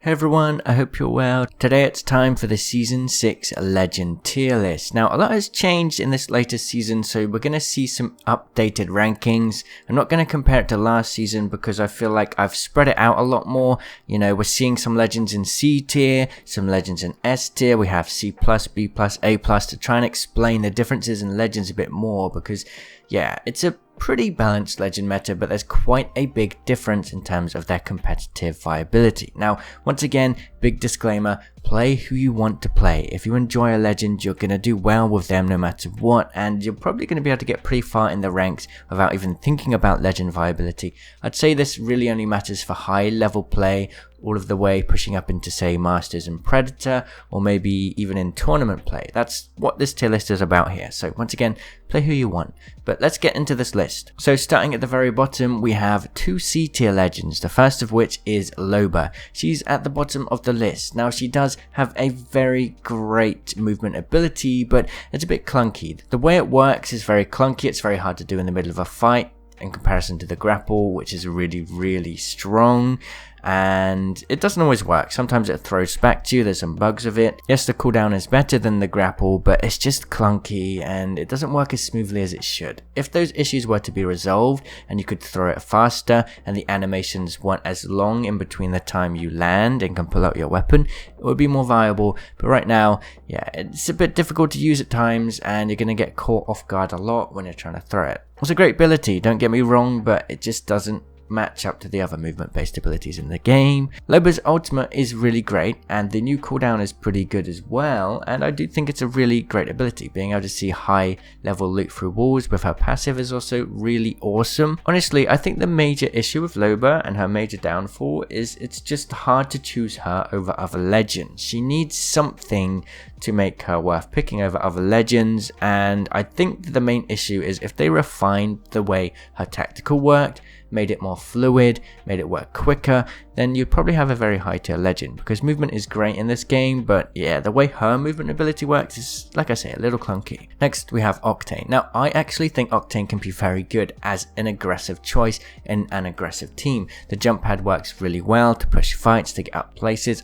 Hey everyone, I hope you're well. Today it's time for the Season 6 Legend tier list. Now, a lot has changed in this latest season, so we're going to see some updated rankings. I'm not going to compare it to last season because I feel like I've spread it out a lot more. You know, we're seeing some legends in C tier, some legends in S tier. We have C+, B+, A+, to try and explain the differences in legends a bit more because, yeah, it's a pretty balanced legend meta, but there's quite a big difference in terms of their competitive viability. Now, once again, big disclaimer, play who you want to play. If you enjoy a legend, you're going to do well with them no matter what, and you're probably going to be able to get pretty far in the ranks without even thinking about legend viability. I'd say this really only matters for high level play, all of the way pushing up into, say, Masters and Predator, or maybe even in tournament play. That's what this tier list is about here. So once again, play who you want. But let's get into this list. So starting at the very bottom, we have two C tier legends, the first of which is Loba. She's at the bottom of the list. Now, she does have a very great movement ability, but it's a bit clunky. The way it works is very clunky. It's very hard to do in the middle of a fight in comparison to the grapple, which is really strong, and it doesn't always work. Sometimes it throws back to you. There's some bugs of it. Yes, the cooldown is better than the grapple, but it's just clunky and it doesn't work as smoothly as it should. If those issues were to be resolved and you could throw it faster and the animations weren't as long in between the time you land and can pull out your weapon, it would be more viable. But right now, yeah, it's a bit difficult to use at times and you're going to get caught off guard a lot when you're trying to throw it. It's a great ability, don't get me wrong, but it just doesn't match up to the other movement based abilities in the game. Loba's ultimate is really great and the new cooldown is pretty good as well, and I do think it's a really great ability. Being able to see high level loot through walls with her passive is also really awesome. Honestly, I think the major issue with Loba and her major downfall is it's just hard to choose her over other legends. She needs something to make her worth picking over other legends, and I think the main issue is if they refined the way her tactical worked, made it more fluid, made it work quicker, then you'd probably have a very high tier legend, because movement is great in this game, but yeah, the way her movement ability works is, like I say, a little clunky. Next we have Octane. Now, I actually think Octane can be very good as an aggressive choice in an aggressive team. The jump pad works really well to push fights, to get up places.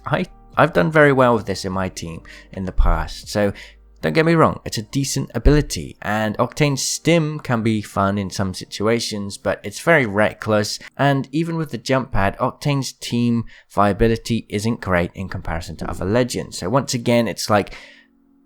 I've done very well with this in my team in the past, so don't get me wrong, it's a decent ability, and Octane's stim can be fun in some situations, but it's very reckless, and even with the jump pad, Octane's team viability isn't great in comparison to other legends. So once again, it's like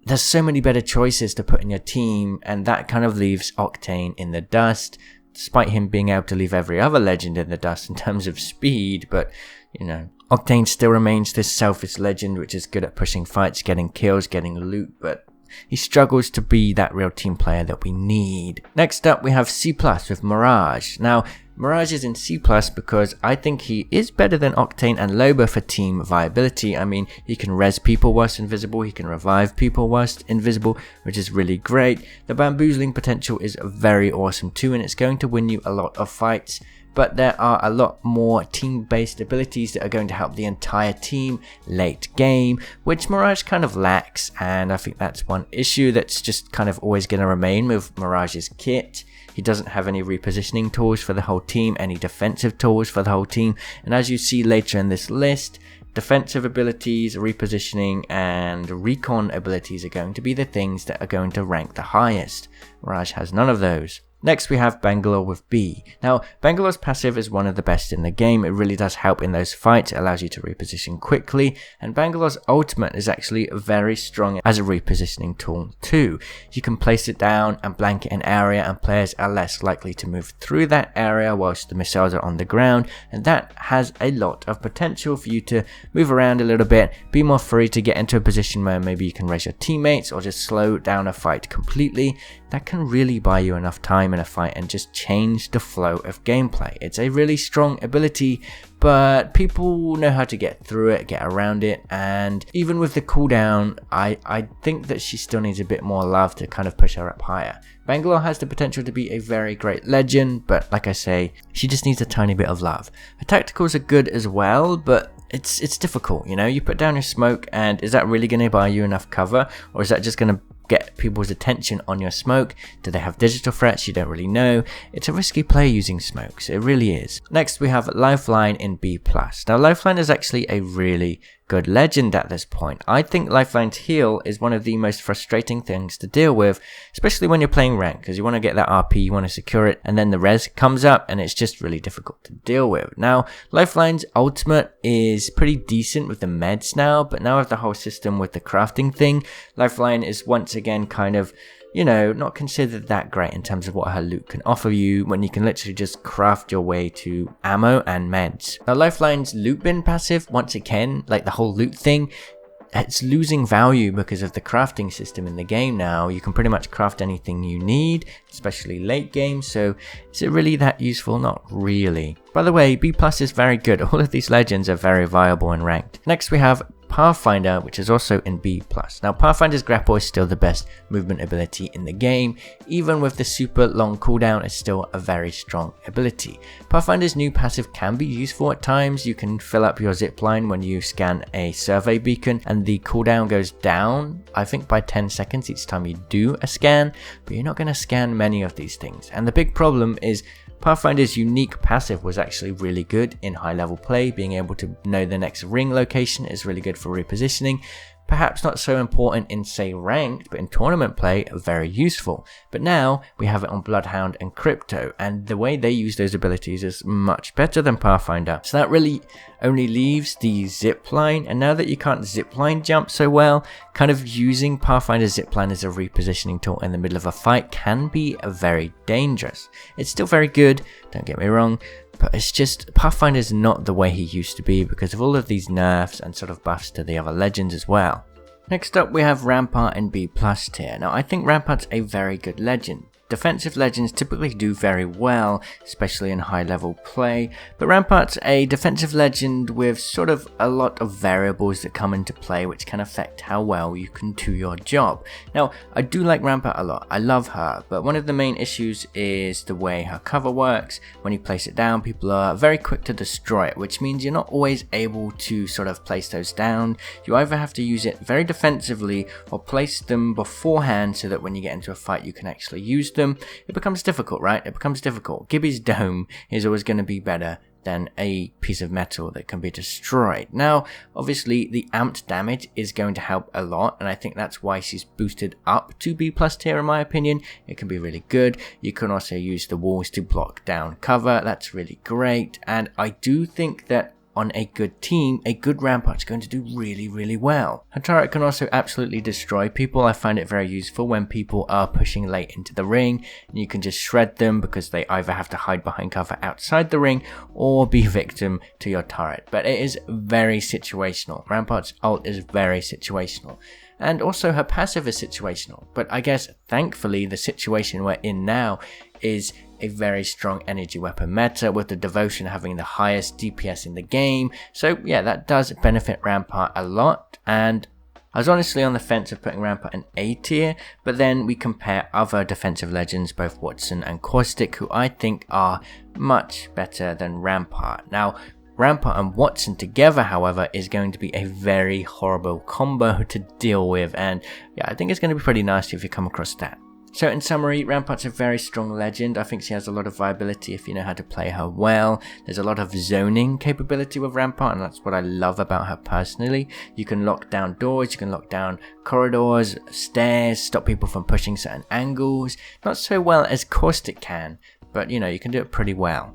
there's so many better choices to put in your team, and that kind of leaves Octane in the dust, despite him being able to leave every other legend in the dust in terms of speed. But you know, Octane still remains this selfish legend which is good at pushing fights, getting kills, getting loot, but he struggles to be that real team player that we need. Next up we have C+ with Mirage. Now, Mirage is in C+ because I think he is better than Octane and Loba for team viability. I mean, he can res people whilst invisible, he can revive people whilst invisible, which is really great. The bamboozling potential is very awesome too, and it's going to win you a lot of fights. But there are a lot more team-based abilities that are going to help the entire team late game, which Mirage kind of lacks, and I think that's one issue that's just kind of always going to remain with Mirage's kit. He doesn't have any repositioning tools for the whole team, any defensive tools for the whole team, and as you see later in this list, defensive abilities, repositioning, and recon abilities are going to be the things that are going to rank the highest. Mirage has none of those. Next we have Bangalore with B. Now, Bangalore's passive is one of the best in the game. It really does help in those fights. It allows you to reposition quickly, and Bangalore's ultimate is actually very strong as a repositioning tool too. You can place it down and blanket an area, and players are less likely to move through that area whilst the missiles are on the ground, and that has a lot of potential for you to move around a little bit, be more free to get into a position where maybe you can raise your teammates or just slow down a fight completely. That can really buy you enough time in a fight and just change the flow of gameplay. It's a really strong ability, but people know how to get through it, get around it, and even with the cooldown, I think that she still needs a bit more love to kind of push her up higher. Bangalore has the potential to be a very great legend, but like I say, she just needs a tiny bit of love. Her tacticals are good as well, but it's difficult, you know? You put down your smoke, and is that really going to buy you enough cover, or is that just going to get people's attention on your smoke. Do they have digital threats? You don't really know. It's a risky play using smokes, it really is. Next we have Lifeline in B+. Now Lifeline is actually a really good legend at this point. I think Lifeline's heal is one of the most frustrating things to deal with, especially when you're playing rank, because you want to get that RP, you want to secure it, and then the res comes up and it's just really difficult to deal with. Now Lifeline's ultimate is pretty decent with the meds now, but now with the whole system with the crafting thing, Lifeline is once again kind of, you know, not considered that great in terms of what her loot can offer you when you can literally just craft your way to ammo and meds. Now Lifeline's loot bin passive, once again, like the whole loot thing, it's losing value because of the crafting system in the game now. You can pretty much craft anything you need, especially late game, so is it really that useful? Not really. By the way, B+ is very good. All of these legends are very viable and ranked. Next we have Pathfinder, which is also in B+. Now Pathfinder's grapple is still the best movement ability in the game. Even with the super long cooldown, it's still a very strong ability. Pathfinder's new passive can be useful at times. You can fill up your zipline when you scan a survey beacon and the cooldown goes down, I think by 10 seconds each time you do a scan, but you're not going to scan many of these things. And the big problem is Pathfinder's unique passive was actually really good in high level play. Being able to know the next ring location is really good for repositioning. Perhaps not so important in, say, ranked, but in tournament play, very useful. But now we have it on Bloodhound and Crypto, and the way they use those abilities is much better than Pathfinder. So that really only leaves the zipline, and now that you can't zipline jump so well, kind of using Pathfinder's zipline as a repositioning tool in the middle of a fight can be very dangerous. It's still very good, don't get me wrong, but it's just, Pathfinder's not the way he used to be because of all of these nerfs and sort of buffs to the other legends as well. Next up we have Rampart in B+ tier. Now I think Rampart's a very good legend. Defensive legends typically do very well, especially in high level play, but Rampart's a defensive legend with sort of a lot of variables that come into play which can affect how well you can do your job. Now, I do like Rampart a lot, I love her, but one of the main issues is the way her cover works. When you place it down, people are very quick to destroy it, which means you're not always able to sort of place those down. You either have to use it very defensively or place them beforehand so that when you get into a fight you can actually use them. It becomes difficult, right? It becomes difficult. Gibby's dome is always going to be better than a piece of metal that can be destroyed. Now, obviously, the amped damage is going to help a lot, and I think that's why she's boosted up to B+ tier in my opinion. It can be really good. You can also use the walls to block down cover. That's really great, and I do think that on a good team, a good Rampart's going to do really well. Her turret can also absolutely destroy people. I find it very useful when people are pushing late into the ring, and you can just shred them because they either have to hide behind cover outside the ring or be victim to your turret. But it is very situational. Rampart's ult is very situational. And also her passive is situational. But I guess thankfully the situation we're in now is a very strong energy weapon meta with the Devotion having the highest DPS in the game. So yeah, that does benefit Rampart a lot, and I was honestly on the fence of putting Rampart in A tier, but then we compare other defensive legends, both Wattson and Caustic, who I think are much better than Rampart. Now, Rampart and Wattson together, however, is going to be a very horrible combo to deal with, and yeah, I think it's going to be pretty nasty if you come across that. So in summary, Rampart's a very strong legend. I think she has a lot of viability if you know how to play her well. There's a lot of zoning capability with Rampart, and that's what I love about her personally. You can lock down doors, you can lock down corridors, stairs, stop people from pushing certain angles. Not so well as Caustic can, but you know, you can do it pretty well.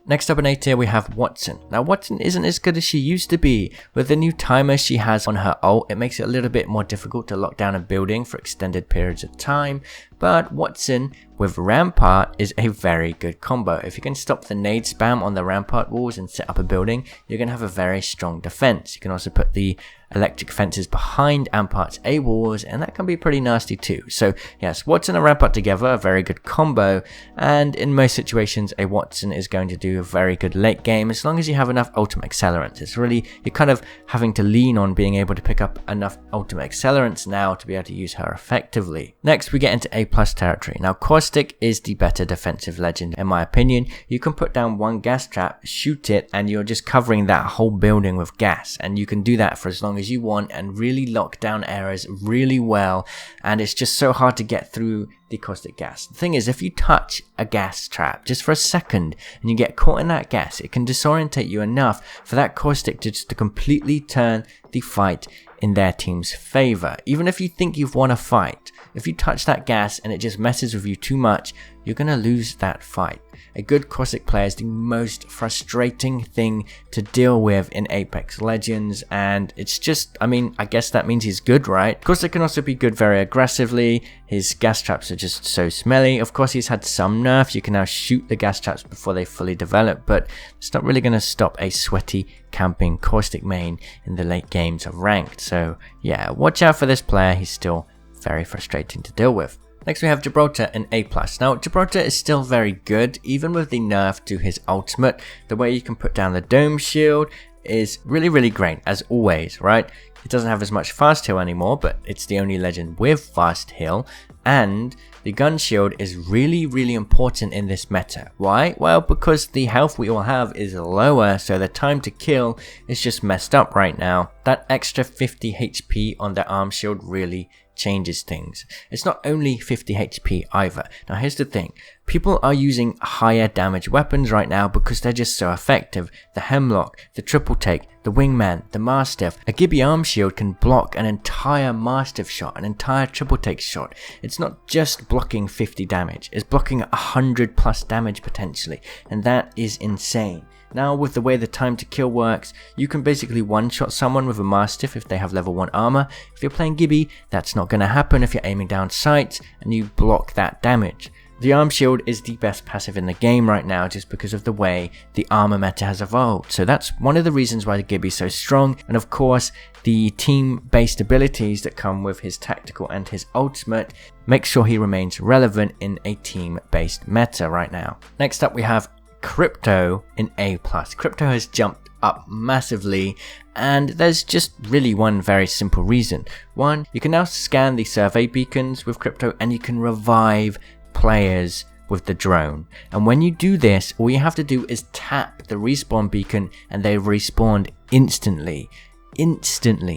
Next up in A tier we have Wattson. Now Wattson isn't as good as she used to be. With the new timer she has on her ult, it makes it a little bit more difficult to lock down a building for extended periods of time, but Wattson with Rampart is a very good combo. If you can stop the nade spam on the Rampart walls and set up a building, you're going to have a very strong defense. You can also put the electric fences behind Rampart's A walls, and that can be pretty nasty too. So yes, Wattson and Rampart together, a very good combo, and in most situations a Wattson is going to do a very good late game as long as you have enough ultimate accelerants. It's really, you're kind of having to lean on being able to pick up enough ultimate accelerants now to be able to use her effectively. Next we get into A+ territory. Now Caustic Caustic is the better defensive legend in my opinion. You can put down one gas trap, shoot it, and you're just covering that whole building with gas, and you can do that for as long as you want and really lock down areas really well, and it's just so hard to get through the caustic gas. The thing is, if you touch a gas trap just for a second and you get caught in that gas, it can disorientate you enough for that caustic to just completely turn the fight in their team's favor. Even if you think you've won a fight, if you touch that gas and it just messes with you too much, you're gonna lose that fight. A good caustic player is the most frustrating thing to deal with in Apex Legends, and it's just, I mean, I guess that means he's good, right? Caustic can also be good very aggressively. His gas traps are just so smelly. Of course, he's had some nerfs. You can now shoot the gas traps before they fully develop, but it's not really gonna stop a sweaty camping caustic main in the late games of ranked. So yeah, watch out for this player. He's still very frustrating to deal with. Next we have Gibraltar in A+. Now Gibraltar is still very good, even with the nerf to his ultimate. The way you can put down the dome shield is really great, as always, right? It doesn't have as much fast heal anymore, but it's the only legend with fast heal, and the gun shield is really important in this meta. Why? Well, because the health we all have is lower, so the time to kill is just messed up right now. That extra 50 HP on the arm shield really changes things. It's not only 50 HP either. Now here's the thing, people are using higher damage weapons right now because they're just so effective. The Hemlock, the Triple Take, the Wingman, the Mastiff. A Gibby arm shield can block an entire Mastiff shot, an entire Triple Take shot. It's not just blocking 50 damage, it's blocking 100 plus damage potentially, and that is insane. Now with the way the time to kill works, you can basically one-shot someone with a Mastiff if they have level 1 armor. If you're playing Gibby, that's not going to happen if you're aiming down sights and you block that damage. The arm shield is the best passive in the game right now just because of the way the armor meta has evolved. So that's one of the reasons why the Gibby is so strong, and of course the team-based abilities that come with his tactical and his ultimate make sure he remains relevant in a team-based meta right now. Next up we have Crypto in A+. Crypto has jumped up massively, and there's just really one very simple reason. One, you can now scan the survey beacons with Crypto and you can revive players with the drone. And when you do this, all you have to do is tap the respawn beacon and they respawn instantly.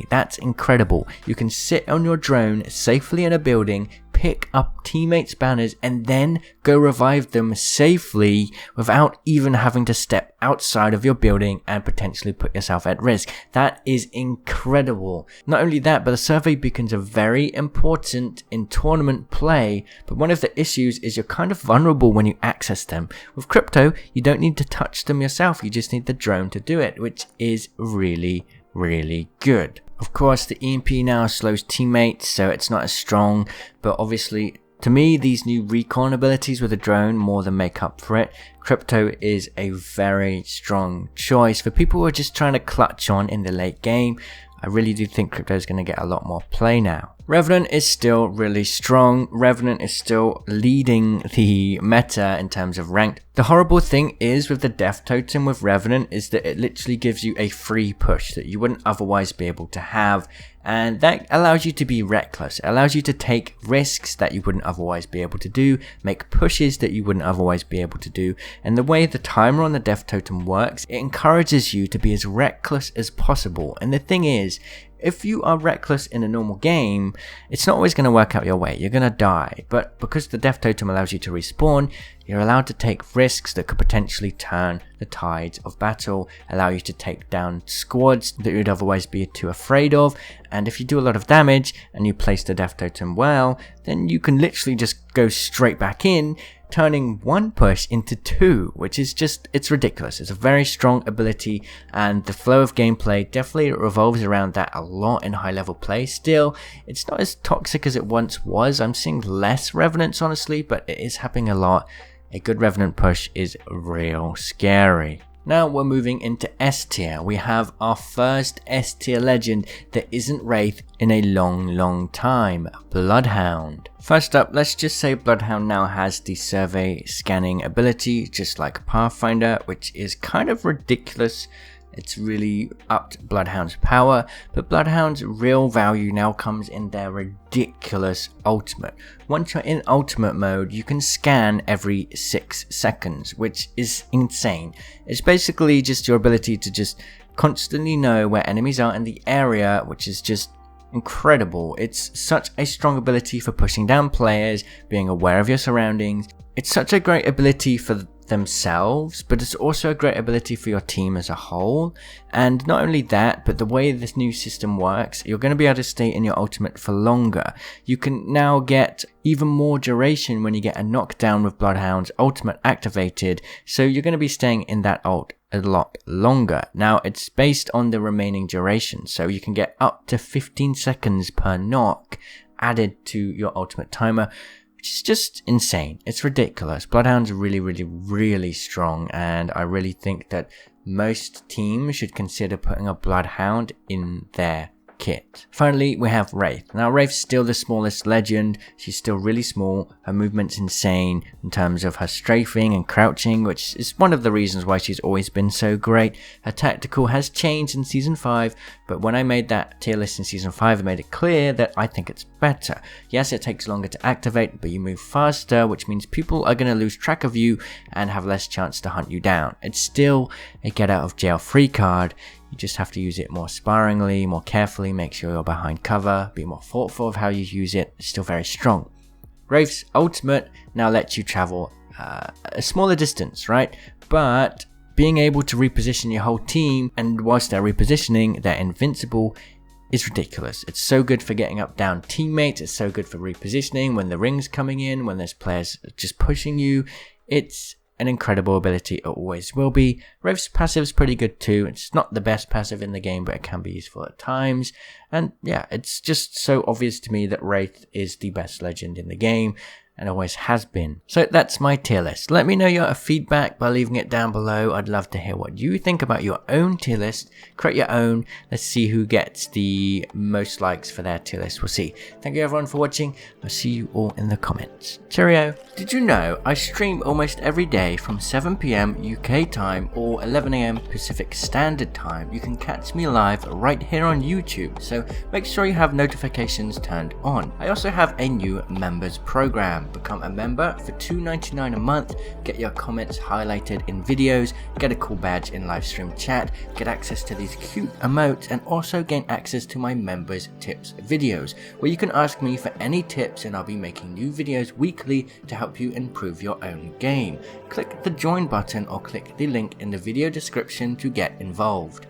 That's incredible. You can sit on your drone safely in a building, pick up teammates' banners, and then go revive them safely without even having to step outside of your building and potentially put yourself at risk. That is incredible. Not only that, but the survey beacons are very important in tournament play, but one of the issues is you're kind of vulnerable when you access them. With Crypto, you don't need to touch them yourself, you just need the drone to do it, which is really good. Of course, the EMP now slows teammates, so it's not as strong, but obviously, to me, these new recon abilities with a drone more than make up for it. Crypto is a very strong choice for people who are just trying to clutch on in the late game. I really do think Crypto is going to get a lot more play now. Revenant is still really strong. Revenant is still leading the meta in terms of ranked. The horrible thing is with the death totem with Revenant is that it literally gives you a free push that you wouldn't otherwise be able to have, and that allows you to be reckless. It allows you to take risks that you wouldn't otherwise be able to do, make pushes that you wouldn't otherwise be able to do, and the way the timer on the death totem works, it encourages you to be as reckless as possible. And the thing is, if you are reckless in a normal game, it's not always going to work out your way. You're going to die. But because the death totem allows you to respawn, you're allowed to take risks that could potentially turn the tides of battle, allow you to take down squads that you'd otherwise be too afraid of. And if you do a lot of damage and you place the death totem well, then you can literally just go straight back in, turning one push into two, which is just, it's ridiculous. It's a very strong ability, and the flow of gameplay definitely revolves around that a lot in high level play. Still, it's not as toxic as it once was. I'm seeing less Revenants honestly, but it is happening a lot. A good Revenant push is real scary. Now we're moving into S tier. We have our first S tier legend that isn't Wraith in a long time, Bloodhound. First up, let's just say Bloodhound now has the survey scanning ability, just like Pathfinder, which is kind of ridiculous It's really upped Bloodhound's power, but Bloodhound's real value now comes in their ridiculous ultimate. Once you're in ultimate mode, you can scan every 6 seconds, which is insane. It's basically just your ability to just constantly know where enemies are in the area, which is just incredible. It's such a strong ability for pushing down players, being aware of your surroundings. It's such a great ability for themselves, but it's also a great ability for your team as a whole. And not only that, but the way this new system works, you're going to be able to stay in your ultimate for longer. You can now get even more duration when you get a knockdown with Bloodhound's ultimate activated, so you're going to be staying in that ult a lot longer. Now it's based on the remaining duration, so you can get up to 15 seconds per knock added to your ultimate timer, which is just insane. It's ridiculous. Bloodhound's really strong, and I really think that most teams should consider putting a Bloodhound in their kit. Finally, we have Wraith. Now, Wraith's still the smallest legend. She's still really small. Her movement's insane in terms of her strafing and crouching, which is one of the reasons why she's always been so great. Her tactical has changed in Season 5, but when I made that tier list in Season 5, I made it clear that I think it's better. Yes, it takes longer to activate, but you move faster, which means people are going to lose track of you and have less chance to hunt you down. It's still a get out of jail free card. You just have to use it more sparingly, more carefully, make sure you're behind cover, be more thoughtful of how you use it. It's still very strong. Wraith's ultimate now lets you travel a smaller distance, right? But being able to reposition your whole team, and whilst they're repositioning, they're invincible, is ridiculous. It's so good for getting up down teammates, it's so good for repositioning when the ring's coming in, when there's players just pushing you. It's an incredible ability, it always will be. Wraith's passive is pretty good too. It's not the best passive in the game, but it can be useful at times. And yeah, it's just so obvious to me that Wraith is the best legend in the game, and always has been. So that's my tier list. Let me know your feedback by leaving it down below. I'd love to hear what you think about your own tier list. Create your own. Let's see who gets the most likes for their tier list. We'll see. Thank you everyone for watching. I'll see you all in the comments. Cheerio. Did you know I stream almost every day from 7 PM UK time or 11 AM Pacific Standard Time? You can catch me live right here on YouTube, so make sure you have notifications turned on. I also have a new members program. Become a member for $2.99 a month, get your comments highlighted in videos, get a cool badge in live stream chat, get access to these cute emotes, and also gain access to my members tips videos, where you can ask me for any tips, and I'll be making new videos weekly to help you improve your own game. Click the join button or click the link in the video description to get involved.